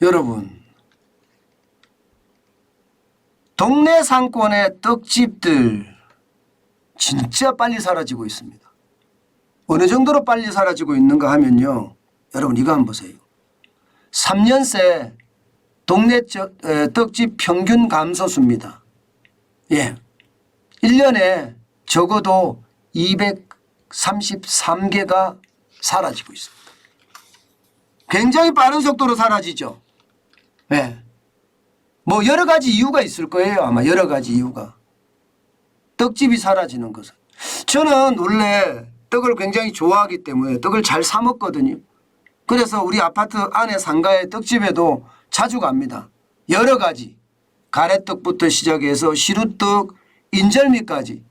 여러분, 동네 상권의 떡집들 진짜 빨리 사라지고 있습니다. 어느 정도로 빨리 사라지고 있는가 하면요. 여러분 이거 한번 보세요. 3년 새 동네 떡집 평균 감소수입니다. 예, 1년에 적어도 233개가 사라지고 있습니다. 굉장히 빠른 속도로 사라지죠. 예. 뭐 여러 가지 이유가 있을 거예요. 아마 여러 가지 이유가. 떡집이 사라지는 것은. 저는 원래 떡을 굉장히 좋아하기 때문에 떡을 잘 사 먹거든요. 그래서 우리 아파트 안에 상가의 떡집에도 자주 갑니다. 여러 가지. 가래떡부터 시작해서 시루떡, 인절미까지.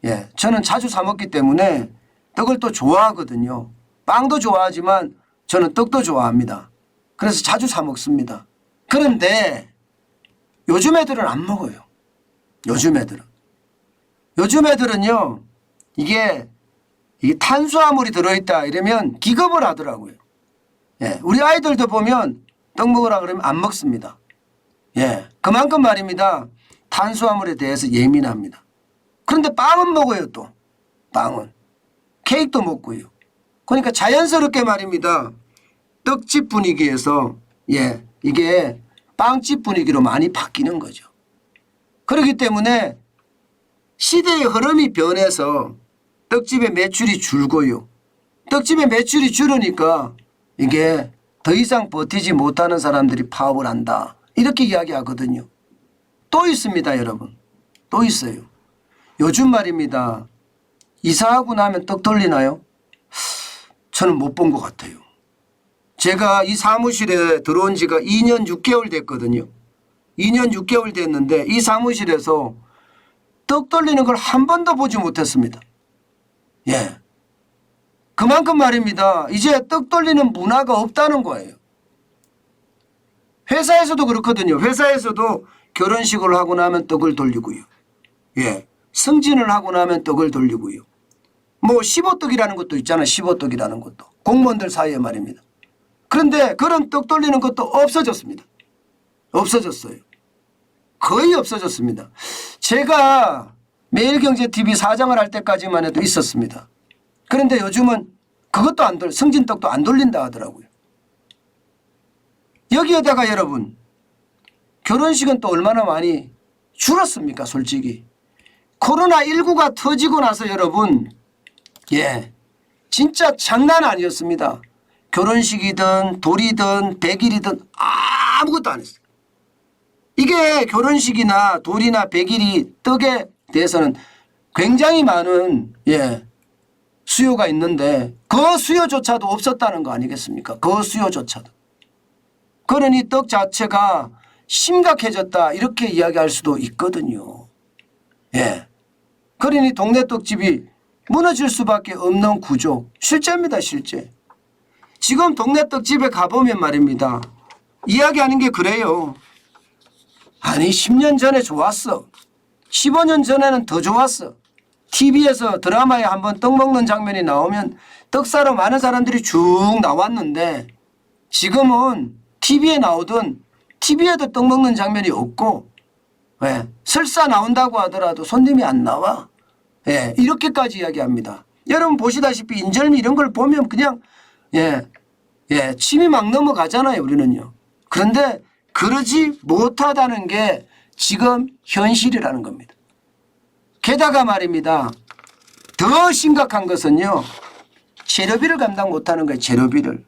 예, 저는 자주 사 먹기 때문에 떡을 또 좋아하거든요. 빵도 좋아하지만 저는 떡도 좋아합니다. 그래서 자주 사 먹습니다. 그런데 요즘 애들은 안 먹어요. 요즘 애들은요. 이게 탄수화물이 들어있다 이러면 기겁을 하더라고요. 예, 우리 아이들도 보면 떡 먹으라 그러면 안 먹습니다. 예, 그만큼 말입니다. 탄수화물에 대해서 예민합니다. 그런데 빵은 먹어요. 또 빵은 케이크도 먹고요. 그러니까 자연스럽게 말입니다. 떡집 분위기에서 예, 이게 빵집 분위기로 많이 바뀌는 거죠. 그렇기 때문에 시대의 흐름이 변해서 떡집의 매출이 줄고요. 떡집의 매출이 줄으니까 이게 더 이상 버티지 못하는 사람들이 파업을 한다. 이렇게 이야기하거든요. 또 있습니다, 여러분. 또 있어요. 요즘 말입니다. 이사하고 나면 떡 돌리나요? 저는 못 본 것 같아요. 제가 이 사무실에 들어온 지가 2년 6개월 됐거든요. 2년 6개월 됐는데 이 사무실에서 떡 돌리는 걸 한 번도 보지 못했습니다. 예. 그만큼 말입니다. 이제 떡 돌리는 문화가 없다는 거예요. 회사에서도 그렇거든요. 회사에서도 결혼식을 하고 나면 떡을 돌리고요. 예. 승진을 하고 나면 떡을 돌리고요. 뭐 15떡이라는 것도 있잖아요. 15떡이라는 것도. 공무원들 사이에 말입니다. 그런데 그런 떡 돌리는 것도 없어졌습니다. 없어졌어요. 거의 없어졌습니다. 제가 매일경제TV 사장을 할 때까지만 해도 있었습니다. 그런데 요즘은 그것도 안 돌려, 승진떡도 안 돌린다 하더라고요. 여기에다가 여러분 결혼식은 또 얼마나 많이 줄었습니까? 솔직히. 코로나19가 터지고 나서 여러분 예, 진짜 장난 아니었습니다. 결혼식이든 돌이든 100일이든 아무것도 안 했어요. 이게 결혼식이나 돌이나 100일이 떡에 대해서는 굉장히 많은 예, 수요가 있는데 그 수요조차도 없었다는 거 아니겠습니까? 그 수요조차도. 그러니 떡 자체가 심각해졌다 이렇게 이야기할 수도 있거든요. 예. 그러니 동네 떡집이 무너질 수밖에 없는 구조. 실제입니다. 실제. 지금 동네 떡집에 가보면 말입니다. 이야기하는 게 그래요. 아니 10년 전에 좋았어. 15년 전에는 더 좋았어. TV에서 드라마에 한번 떡 먹는 장면이 나오면 떡 사러 많은 사람들이 쭉 나왔는데 지금은 TV에 나오든 TV에도 떡 먹는 장면이 없고 예, 설사 나온다고 하더라도 손님이 안 나와. 예, 이렇게까지 이야기합니다. 여러분 보시다시피 인절미 이런 걸 보면 그냥 예, 침이 막 넘어가잖아요. 우리는요. 그런데 그러지 못하다는 게 지금 현실이라는 겁니다. 게다가 말입니다. 더 심각한 것은요. 재료비를 감당 못하는 거예요. 재료비를.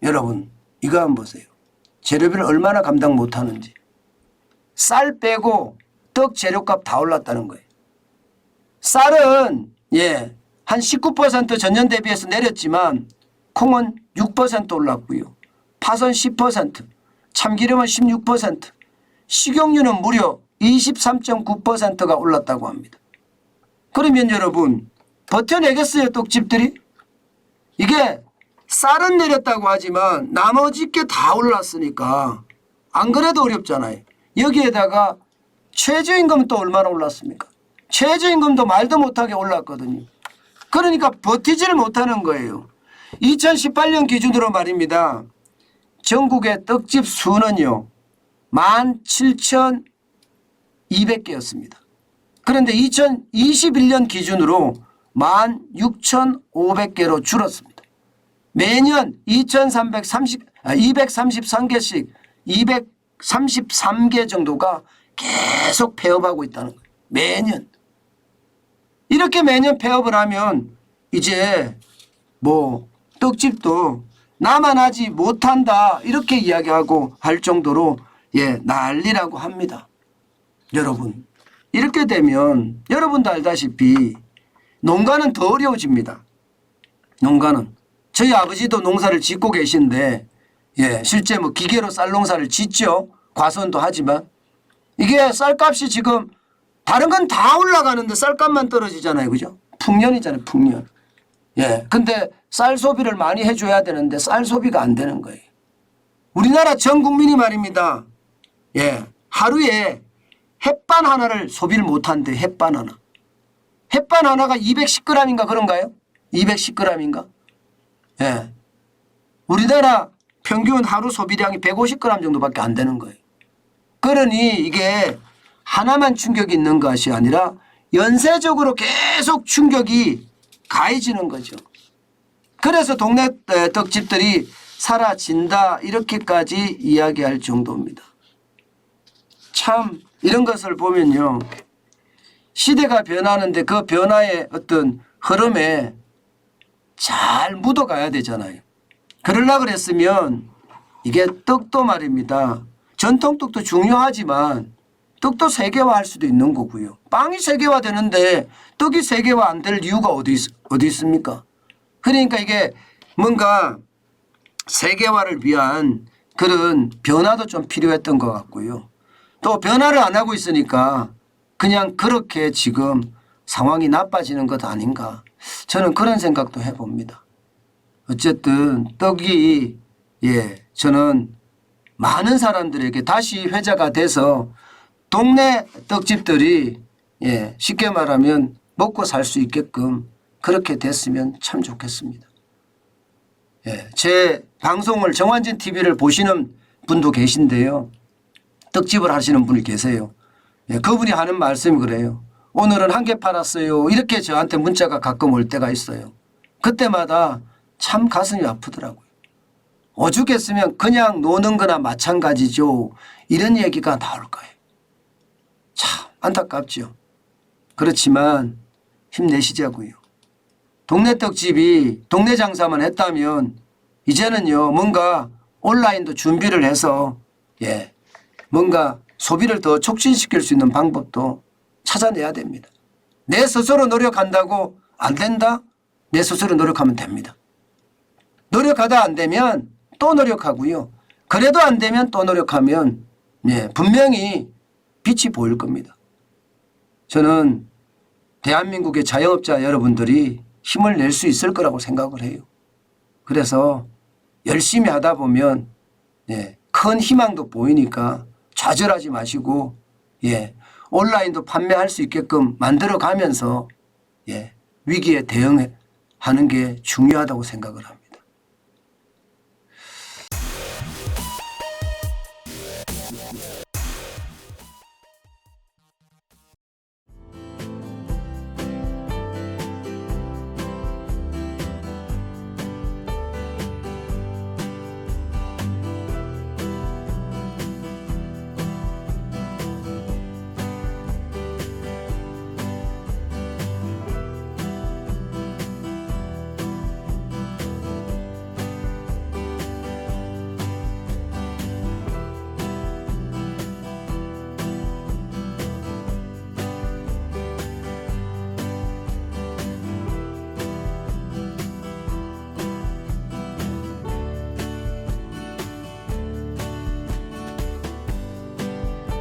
여러분 이거 한번 보세요. 재료비를 얼마나 감당 못하는지. 쌀 빼고 떡 재료값 다 올랐다는 거예요. 쌀은 예, 한 19% 전년 대비해서 내렸지만 콩은 6% 올랐고요. 팥은 10%, 참기름은 16%, 식용유는 무려 23.9%가 올랐다고 합니다. 그러면 여러분 버텨내겠어요 떡집들이? 이게 쌀은 내렸다고 하지만 나머지 게 다 올랐으니까 안 그래도 어렵잖아요. 여기에다가 최저임금은 또 얼마나 올랐습니까? 최저임금도 말도 못하게 올랐거든요. 그러니까 버티지를 못하는 거예요. 2018년 기준으로 말입니다. 전국의 떡집 수는요 17,200개였습니다. 그런데 2021년 기준으로 16,500개로 줄었습니다. 매년 233개씩 233개 정도가 계속 폐업하고 있다는 거예요. 매년. 이렇게 매년 폐업을 하면 이제 뭐 떡집도 나만 하지 못한다 이렇게 이야기하고 할 정도로 난리라고 합니다. 여러분 이렇게 되면 여러분도 알다시피 농가는 더 어려워집니다. 농가는 저희 아버지도 농사를 짓고 계신데 실제 뭐 기계로 쌀 농사를 짓죠. 과수원도 하지만 이게 쌀값이 지금 다른 건 다 올라가는데 쌀값만 떨어지잖아요. 그죠? 풍년이잖아요. 풍년. 근데 쌀 소비를 많이 해줘야 되는데 쌀 소비가 안 되는 거예요. 우리나라 전 국민이 말입니다. 하루에 햇반 하나를 소비를 못한대. 햇반 하나. 햇반 하나가 210g인가 그런가요? 210g인가? 우리나라 평균 하루 소비량이 150g 정도밖에 안 되는 거예요. 그러니 이게 하나만 충격이 있는 것이 아니라 연쇄적으로 계속 충격이 가해지는 거죠. 그래서 동네 떡집들이 사라진다 이렇게까지 이야기할 정도입니다. 참 이런 것을 보면요. 시대가 변하는데 그 변화의 어떤 흐름에 잘 묻어가야 되잖아요. 그러려고 그랬으면 이게 떡도 말입니다. 전통 떡도 중요하지만 떡도 세계화할 수도 있는 거고요. 빵이 세계화되는데 떡이 세계화 안 될 이유가 어디 있습니까? 그러니까 이게 뭔가 세계화를 위한 그런 변화도 좀 필요했던 것 같고요. 또 변화를 안 하고 있으니까 그냥 그렇게 지금 상황이 나빠지는 것 아닌가. 저는 그런 생각도 해봅니다. 어쨌든 떡이 저는 많은 사람들에게 다시 회자가 돼서 동네 떡집들이 쉽게 말하면 먹고 살 수 있게끔 그렇게 됐으면 참 좋겠습니다. 제 방송을 정환진 TV를 보시는 분도 계신데요. 떡집을 하시는 분이 계세요. 그분이 하는 말씀이 그래요. 오늘은 한 개 팔았어요. 이렇게 저한테 문자가 가끔 올 때가 있어요. 그때마다 참 가슴이 아프더라고요. 오죽했으면 그냥 노는 거나 마찬가지죠. 이런 얘기가 나올 거예요. 참 안타깝죠. 그렇지만 힘내시자고요. 동네 떡집이 동네 장사만 했다면 이제는요 뭔가 온라인도 준비를 해서 뭔가 소비를 더 촉진시킬 수 있는 방법도 찾아내야 됩니다. 내 스스로 노력한다고 안 된다? 내 스스로 노력하면 됩니다. 노력하다 안 되면 또 노력하고요. 그래도 안 되면 또 노력하면 분명히 빛이 보일 겁니다. 저는 대한민국의 자영업자 여러분들이 힘을 낼 수 있을 거라고 생각을 해요. 그래서 열심히 하다 보면 큰 희망도 보이니까 좌절하지 마시고 온라인도 판매할 수 있게끔 만들어 가면서 위기에 대응하는 게 중요하다고 생각을 합니다.